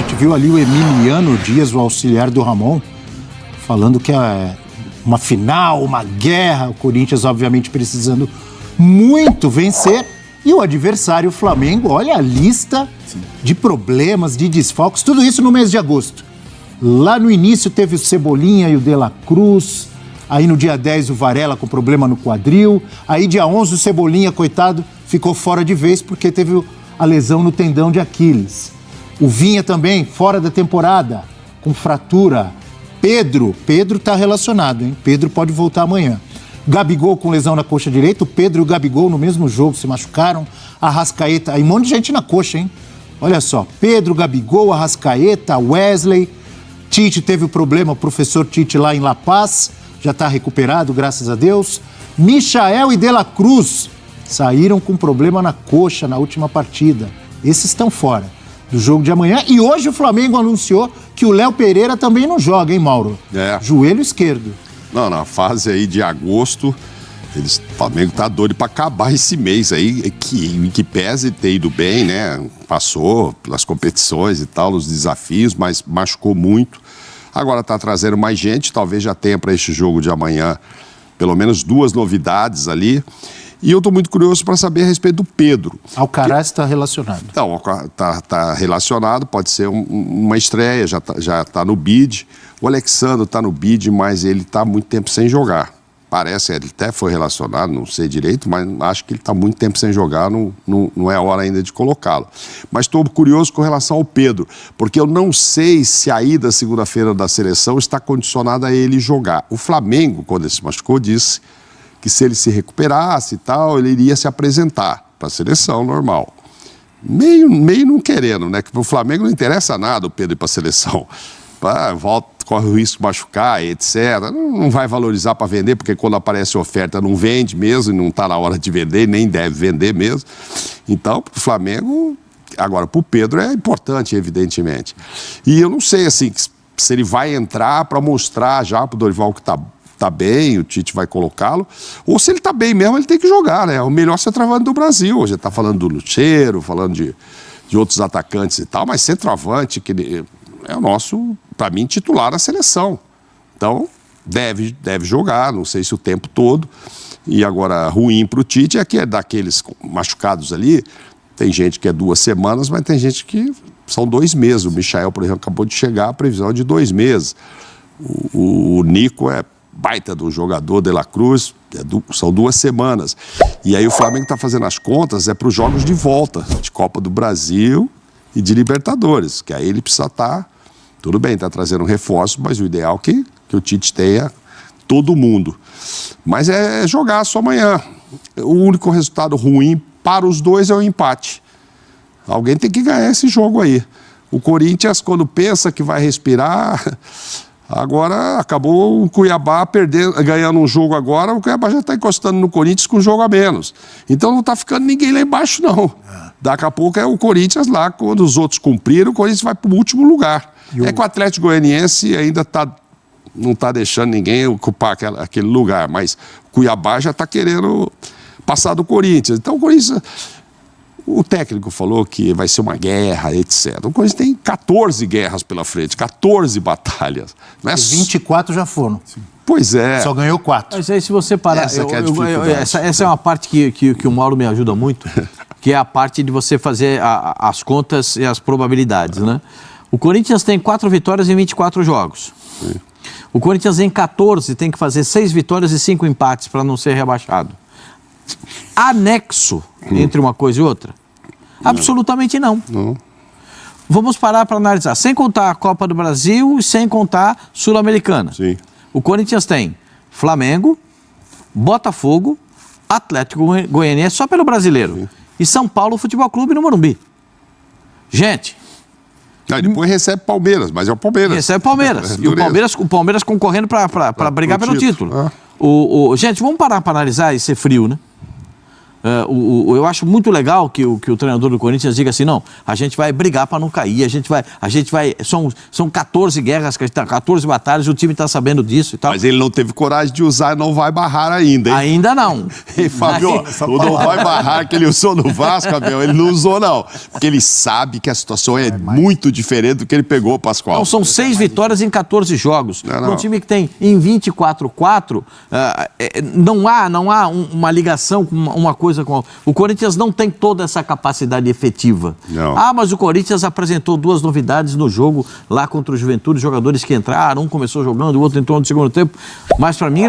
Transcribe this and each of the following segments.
gente viu ali o Emiliano Dias, o auxiliar do Ramon, falando que é uma final, uma guerra. O Corinthians, obviamente, precisando muito vencer. E o adversário, o Flamengo, olha a lista de problemas, de desfalques, tudo isso no mês de agosto. Lá no início teve o Cebolinha e o De La Cruz. Aí no dia 10 o Varela com problema no quadril. Aí dia 11 o Cebolinha, coitado, ficou fora de vez porque teve a lesão no tendão de Aquiles. O Vinha também, fora da temporada, com fratura. Pedro tá relacionado, hein? Pedro pode voltar amanhã. Gabigol com lesão na coxa direita. O Pedro e o Gabigol no mesmo jogo se machucaram. Arrascaeta, aí um monte de gente na coxa, hein? Olha só, Pedro, Gabigol, Arrascaeta, Wesley. Tite teve o problema, o professor Tite lá em La Paz. Já está recuperado, graças a Deus. Michael e De La Cruz saíram com problema na coxa na última partida. Esses estão fora do jogo de amanhã. E hoje o Flamengo anunciou que o Léo Pereira também não joga, hein, Mauro? Joelho esquerdo. Não, na fase aí de agosto, o Flamengo tá doido para acabar esse mês aí, que pese ter ido bem, né? Passou pelas competições e tal, os desafios, mas machucou muito. Agora tá trazendo mais gente, talvez já tenha para este jogo de amanhã pelo menos 2 novidades ali. E eu estou muito curioso para saber a respeito do Pedro. Alcaraz está relacionado. Então, está relacionado, pode ser uma estreia, já tá no bid. O Alexandre está no bid, mas ele está há muito tempo sem jogar. Parece, ele até foi relacionado, não sei direito, mas acho que ele está muito tempo sem jogar, não é hora ainda de colocá-lo. Mas estou curioso com relação ao Pedro, porque eu não sei se a ida segunda-feira da seleção está condicionada a ele jogar. O Flamengo, quando ele se machucou, disse que se ele se recuperasse e tal, ele iria se apresentar para a seleção normal. Meio não querendo, né? Que o Flamengo não interessa nada o Pedro ir para a seleção. Volta, corre o risco de machucar, etc. Não vai valorizar para vender, porque quando aparece oferta não vende mesmo, e não está na hora de vender, nem deve vender mesmo. Então, para o Flamengo, agora para o Pedro é importante, evidentemente. E eu não sei assim, se ele vai entrar para mostrar já para o Dorival que tá bem, o Tite vai colocá-lo, ou se ele tá bem mesmo, ele tem que jogar, né? É o melhor centroavante do Brasil. Hoje tá falando do Lucheiro, falando de outros atacantes e tal, mas centroavante, que é o nosso, para mim, titular na seleção. Então, deve jogar, não sei se o tempo todo. E agora, ruim pro Tite é que é daqueles machucados ali, tem gente que é 2 semanas, mas tem gente que são 2 meses. O Michael, por exemplo, acabou de chegar, a previsão é de 2 meses. O Nico é baita do jogador, De La Cruz, são 2 semanas. E aí o Flamengo está fazendo as contas, para os jogos de volta, de Copa do Brasil e de Libertadores, que aí ele precisa estar, tudo bem, está trazendo reforço, mas o ideal é que o Tite tenha todo mundo. Mas é jogar só amanhã. O único resultado ruim para os dois é o empate. Alguém tem que ganhar esse jogo aí. O Corinthians, quando pensa que vai respirar... Agora acabou o Cuiabá ganhando um jogo agora, o Cuiabá já está encostando no Corinthians com um jogo a menos. Então não está ficando ninguém lá embaixo, não. Daqui a pouco é o Corinthians lá, quando os outros cumpriram, o Corinthians vai para o último lugar. É que o Atlético Goianiense ainda não está deixando ninguém ocupar aquele lugar, mas o Cuiabá já está querendo passar do Corinthians. Então o Corinthians... O técnico falou que vai ser uma guerra, etc. O Corinthians tem 14 guerras pela frente, 14 batalhas. Não é 24 já foram. Sim. Pois é. Só ganhou 4. Mas aí se você parar... Essa é uma parte que o Mauro me ajuda muito, que é a parte de você fazer as contas e as probabilidades, né? O Corinthians tem 4 vitórias em 24 jogos. Sim. O Corinthians em 14 tem que fazer 6 vitórias e 5 empates para não ser rebaixado. Anexo entre uma coisa e outra? Absolutamente não. Vamos parar para analisar. Sem contar a Copa do Brasil e sem contar Sul-Americana. Sim. O Corinthians tem Flamengo, Botafogo, Atlético Goianiense, só pelo Brasileiro. Sim. E São Paulo Futebol Clube no Morumbi. Gente... depois recebe Palmeiras, mas é o Palmeiras. Recebe Palmeiras. E o Palmeiras concorrendo para brigar pelo título. Gente, vamos parar para analisar e ser frio, né? Eu acho muito legal que o treinador do Corinthians diga assim, não, a gente vai brigar para não cair, a gente vai, são 14 guerras, 14 batalhas, o time está sabendo disso e tal. Mas ele não teve coragem de usar e não vai barrar ainda, hein? Ainda não. Ei, Fábio, o não vai barrar que ele usou no Vasco, Abel, ele não usou não, porque ele sabe que a situação é muito diferente do que ele pegou, Pascoal. Não, são 6 vitórias em 14 jogos. Um time que tem em 24-4, não há uma ligação com uma coisa com... O Corinthians não tem toda essa capacidade efetiva. Não. Mas o Corinthians apresentou 2 novidades no jogo lá contra o Juventude, jogadores que entraram, um começou jogando, o outro entrou no segundo tempo, mas para mim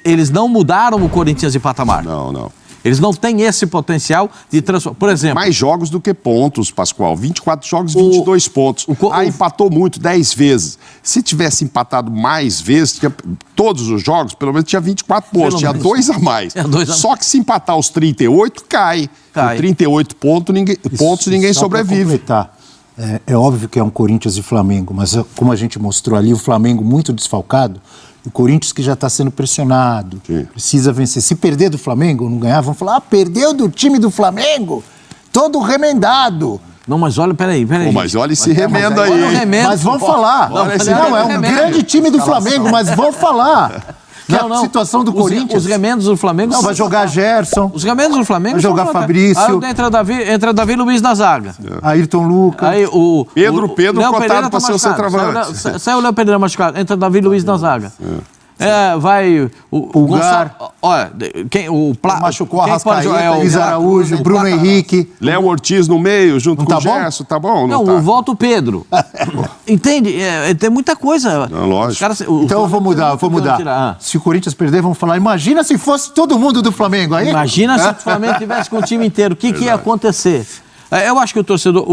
eles não mudaram o Corinthians de patamar. Não. Eles não têm esse potencial de transformar. Por exemplo... Mais jogos do que pontos, Pascoal. 24 jogos, 22 pontos. Empatou muito, 10 vezes. Se tivesse empatado mais vezes, todos os jogos, pelo menos tinha 24 pontos. Tinha 2 a mais. Só que se empatar os 38, cai. Com 38 pontos, ninguém sobrevive. É óbvio que é um Corinthians e Flamengo, mas como a gente mostrou ali, o Flamengo muito desfalcado, o Corinthians que já está sendo pressionado, precisa vencer. Se perder do Flamengo, não ganhar, vão falar, perdeu do time do Flamengo, todo remendado. Não, mas olha, peraí. Mas olha esse remendo aí. Mas vão falar. Não, é um grande time do Flamengo, mas vão falar. Na situação do Corinthians. Os remendos do Flamengo... Não, vai jogar Gerson. Os remendos do Flamengo... Vai jogar Fabrício. Entra Davi Luiz na zaga. Ayrton Lucas. Aí Pedro Léo cotado para ser o centroavante. Saiu o Léo Pereira machucado. Entra Davi Luiz na zaga. Vai... Pulgar. Olha, machucou a Arrascaeta, Luiz Araújo, Bruno Henrique. Léo Ortiz no meio, junto com o Gerson, tá bom? Não, volta o Pedro. Entende? Tem muita coisa. Não, lógico. Então eu vou mudar. Se o Corinthians perder, vamos falar, imagina se fosse todo mundo do Flamengo aí. Imagina se o Flamengo tivesse com o time inteiro, o que ia acontecer? Eu acho que o torcedor,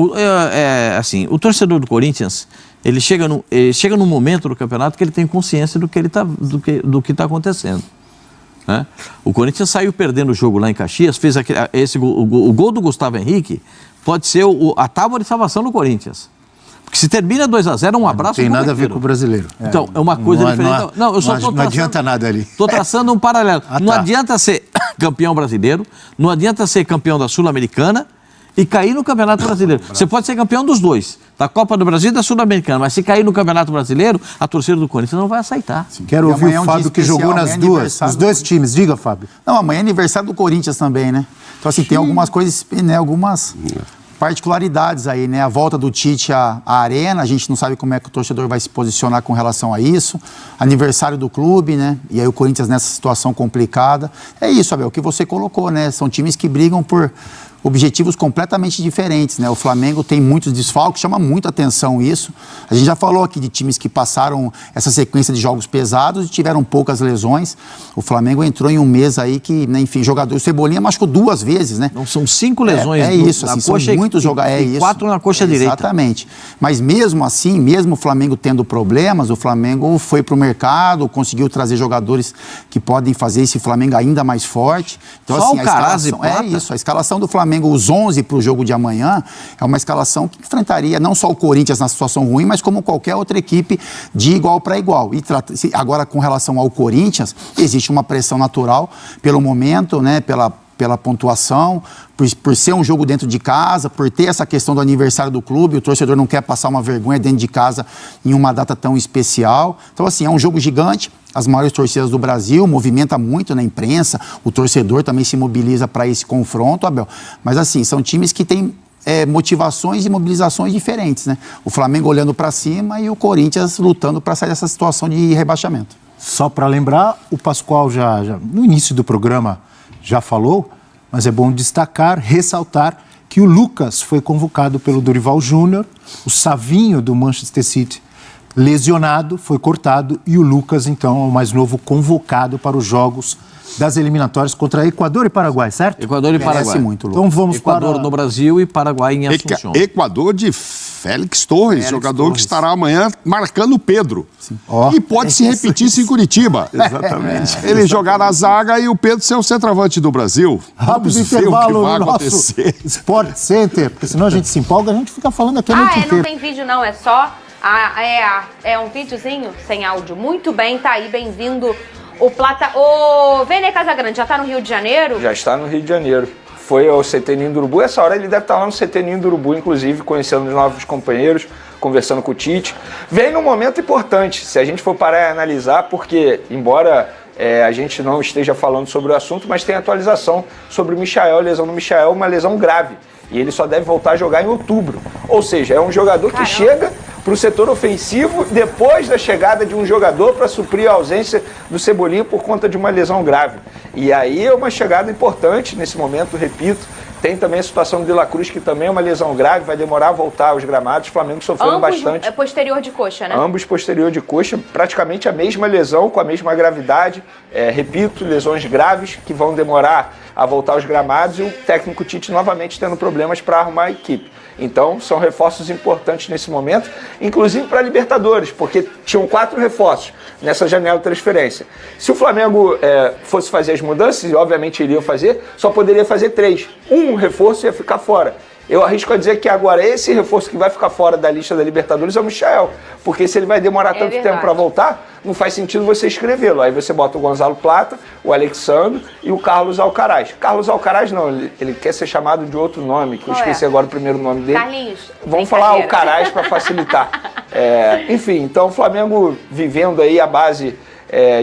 o torcedor do Corinthians, ele chega num momento do campeonato que ele tem consciência do que está acontecendo. Né? O Corinthians saiu perdendo o jogo lá em Caxias, fez o gol do Gustavo Henrique, pode ser a tábua de salvação do Corinthians. Porque se termina 2-0, um abraço. Não tem nada a ver com o brasileiro. Então, é uma coisa diferente. Não adianta nada ali. Estou traçando um paralelo. Não adianta ser campeão brasileiro, não adianta ser campeão da Sul-Americana e cair no Campeonato Brasileiro. Você pode ser campeão dos dois, da Copa do Brasil e da Sul-Americana, mas se cair no Campeonato Brasileiro, a torcida do Corinthians não vai aceitar. Sim. Quero ouvir o Fábio que jogou nos dois times. Diga, Fábio. Não, amanhã é aniversário do Corinthians também, né? Então, assim, tem algumas coisas, né, algumas particularidades aí, né? A volta do Tite à arena, a gente não sabe como é que o torcedor vai se posicionar com relação a isso. Aniversário do clube, né? E aí o Corinthians nessa situação complicada. É isso, Abel, o que você colocou, né? São times que brigam por objetivos completamente diferentes, né? O Flamengo tem muitos desfalques, chama muita atenção isso. A gente já falou aqui de times que passaram essa sequência de jogos pesados e tiveram poucas lesões. O Flamengo entrou em um mês aí que, né, enfim, o Cebolinha machucou 2 vezes, né? Não, são 5 lesões. Isso, assim, são muitos jogadores. E 4 na coxa direita. Exatamente. Mas mesmo assim, mesmo o Flamengo tendo problemas, o Flamengo foi para o mercado, conseguiu trazer jogadores que podem fazer esse Flamengo ainda mais forte. Então, só assim, o Carazzi a escalação do Flamengo, os 11 para o jogo de amanhã, é uma escalação que enfrentaria não só o Corinthians na situação ruim, mas como qualquer outra equipe de igual para igual. E agora, com relação ao Corinthians, existe uma pressão natural pelo momento, né, pela pontuação, por ser um jogo dentro de casa, por ter essa questão do aniversário do clube, o torcedor não quer passar uma vergonha dentro de casa em uma data tão especial. Então, assim, é um jogo gigante, as maiores torcidas do Brasil, movimenta muito na imprensa, o torcedor também se mobiliza para esse confronto, Abel. Mas, assim, são times que têm motivações e mobilizações diferentes, né? O Flamengo olhando para cima e o Corinthians lutando para sair dessa situação de rebaixamento. Só para lembrar, o Pascoal já no início do programa já falou, mas é bom destacar, ressaltar que o Lucas foi convocado pelo Dorival Júnior, o Savinho do Manchester City lesionado, foi cortado e o Lucas, então, é o mais novo convocado para os jogos das eliminatórias contra Equador e Paraguai, certo? Equador e Paraguai. Muito, então vamos Equador no Brasil e Paraguai em Assunção. Equador de Félix Torres, jogador que estará amanhã marcando o Pedro. E pode se repetir isso em Curitiba. Exatamente. Ele jogar na zaga e o Pedro ser o centroavante do Brasil. Rápido intervalo no nosso Sport Center, porque senão a gente se empolga, a gente fica falando aqui a noite inteira. Não tem vídeo não, é só... é um videozinho sem áudio. Muito bem, tá aí, bem-vindo O Plata... O Vene Casagrande já tá no Rio de Janeiro? Já está no Rio de Janeiro. Foi ao CT Ninho do Urubu. Essa hora ele deve estar lá no CT Ninho do Urubu, inclusive, conhecendo os novos companheiros, conversando com o Tite. Vem num momento importante, se a gente for parar e analisar, porque, embora a gente não esteja falando sobre o assunto, mas tem atualização sobre o Michael, a lesão do Michael, uma lesão grave. E ele só deve voltar a jogar em outubro. Ou seja, é um jogador que chega para o setor ofensivo depois da chegada de um jogador para suprir a ausência do Cebolinha por conta de uma lesão grave. E aí é uma chegada importante nesse momento, repito. Tem também a situação do De La Cruz, que também é uma lesão grave, vai demorar a voltar aos gramados. O Flamengo sofrendo bastante. Posterior de coxa, né? Ambos posterior de coxa, praticamente a mesma lesão, com a mesma gravidade. Repito, lesões graves que vão demorar a voltar aos gramados e o técnico Tite novamente tendo problemas para arrumar a equipe. Então, são reforços importantes nesse momento, inclusive para a Libertadores, porque tinham 4 reforços nessa janela de transferência. Se o Flamengo fosse fazer as mudanças, e obviamente iria fazer, só poderia fazer 3. Um reforço ia ficar fora. Eu arrisco a dizer que agora esse reforço que vai ficar fora da lista da Libertadores é o Michael, porque se ele vai demorar tanto tempo para voltar, não faz sentido você escrevê-lo. Aí você bota o Gonzalo Plata, o Alexandre e o Carlos Alcaraz. Carlos Alcaraz não, ele quer ser chamado de outro nome, que eu esqueci agora o primeiro nome dele. Carlinhos. Vamos falar Alcaraz para facilitar. Enfim, então o Flamengo vivendo aí a base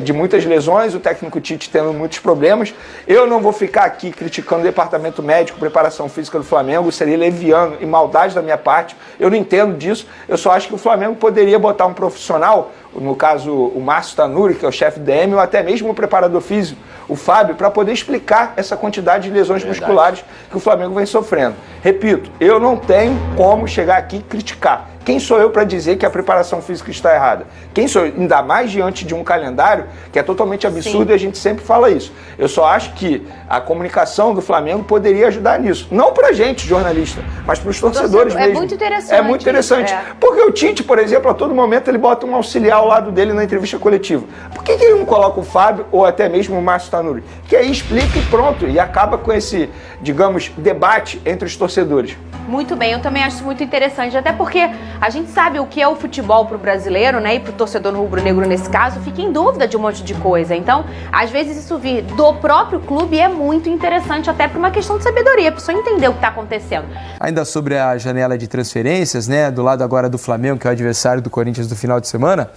de muitas lesões, o técnico Tite tendo muitos problemas. Eu não vou ficar aqui criticando o departamento médico, preparação física do Flamengo, seria leviano e maldade da minha parte. Eu não entendo disso, eu só acho que o Flamengo poderia botar um profissional, no caso o Márcio Tanuri, que é o chefe DM, ou até mesmo o preparador físico, o Fábio, para poder explicar essa quantidade de lesões musculares que o Flamengo vem sofrendo. Repito, eu não tenho como chegar aqui e criticar. Quem sou eu para dizer que a preparação física está errada? Quem sou eu? Ainda mais diante de um calendário que é totalmente absurdo. Sim. E a gente sempre fala isso. Eu só acho que a comunicação do Flamengo poderia ajudar nisso. Não para a gente, jornalista, mas para os torcedores mesmo. É muito interessante. É muito interessante. Porque o Tite, por exemplo, a todo momento ele bota um auxiliar ao lado dele na entrevista coletiva. Por que ele não coloca o Fábio ou até mesmo o Márcio Tanuri? Que aí explica e pronto. E acaba com esse, digamos, debate entre os torcedores. Muito bem, eu também acho isso muito interessante, até porque a gente sabe o que é o futebol pro brasileiro, né, e pro torcedor rubro-negro nesse caso, fica em dúvida de um monte de coisa. Então, às vezes isso vir do próprio clube é muito interessante, até por uma questão de sabedoria, pra pessoa entender o que tá acontecendo. Ainda sobre a janela de transferências, né, do lado agora do Flamengo, que é o adversário do Corinthians do final de semana,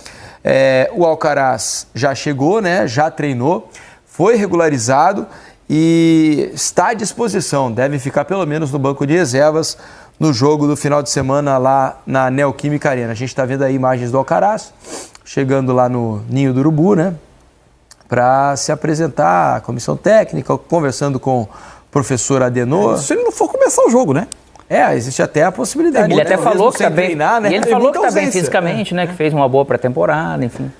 o Alcaraz já chegou, né, já treinou, foi regularizado e está à disposição, deve ficar pelo menos no banco de reservas no jogo do final de semana lá na Neoquímica Arena. A gente está vendo aí imagens do Alcaraz, chegando lá no Ninho do Urubu, né, para se apresentar à comissão técnica, conversando com o professor Adenor. Se ele não for começar o jogo, né? Existe até a possibilidade. Ele até falou que está bem, treinar, né? E ele falou que está bem fisicamente, né, que fez uma boa pré-temporada, enfim.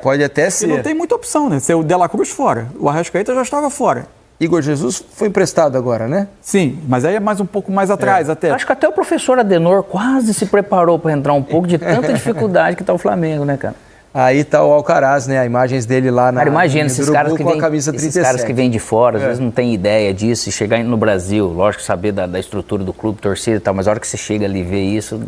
Pode até ser. E não tem muita opção, né? Se o De La Cruz fora, o Arrascaeta já estava fora. Igor Jesus foi emprestado agora, né? Sim, mas aí é mais um pouco mais atrás até. Acho que até o professor Adenor quase se preparou para entrar um pouco de tanta dificuldade que está o Flamengo, né, cara? Aí está o Alcaraz, né? Imagens dele lá na... Cara, imagina esses caras que com a camisa 37. Esses caras que vêm de fora, às vezes não tem ideia disso, e chegar no Brasil, lógico, saber da estrutura do clube, torcida e tal, mas a hora que você chega ali e vê isso...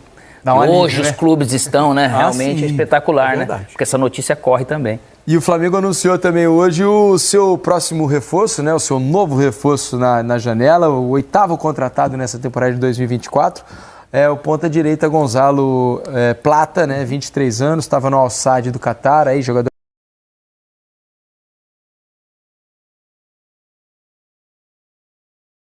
Hoje os clubes estão, né? Realmente é espetacular, né? Porque essa notícia corre também. E o Flamengo anunciou também hoje o seu próximo reforço, né? O seu novo reforço na janela, o 8º contratado nessa temporada de 2024. O ponta-direita Gonzalo Plata, né? 23 anos, estava no Al Sadd do Catar, aí jogador